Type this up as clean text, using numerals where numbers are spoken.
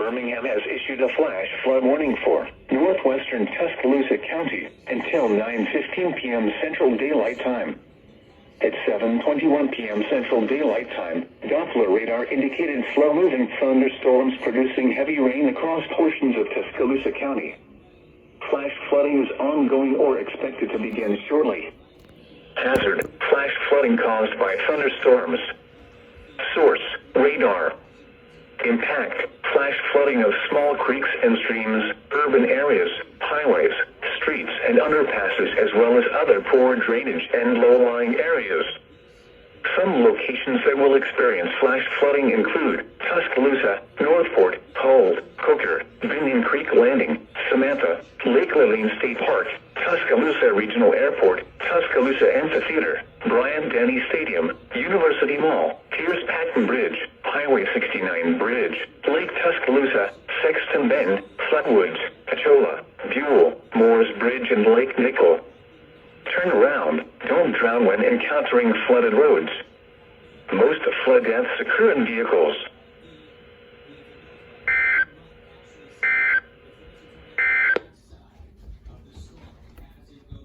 Birmingham has issued a flash flood warning for northwestern Tuscaloosa County until 9:15 p.m. Central Daylight Time. At 7:21 p.m. Central Daylight Time, Doppler radar indicated slow-moving thunderstorms producing heavy rain across portions of Tuscaloosa County. Flash flooding is ongoing or expected to begin shortly. Hazard: flash flooding caused by thunderstorms. Source: radar. Impact: flash flooding of small creeks and streams, urban areas, highways, streets and underpasses, as well as other poor drainage and low-lying areas. Some locations that will experience flash flooding include Tuscaloosa, Northport, Hull, Coker, Binion Creek Landing, Samantha, Lake Lillian State Park, Tuscaloosa Regional Airport, Tuscaloosa Amphitheater, Bryant-Denny Stadium, University Mall, Pierce-Patton Bridge, Highway 69 Bridge, Lake Tuscaloosa, Sexton Bend, Flatwoods, Pachola, Buell, Moores Bridge and Lake Nickel. Turn around, don't drown when encountering flooded roads. Most flood deaths occur in vehicles.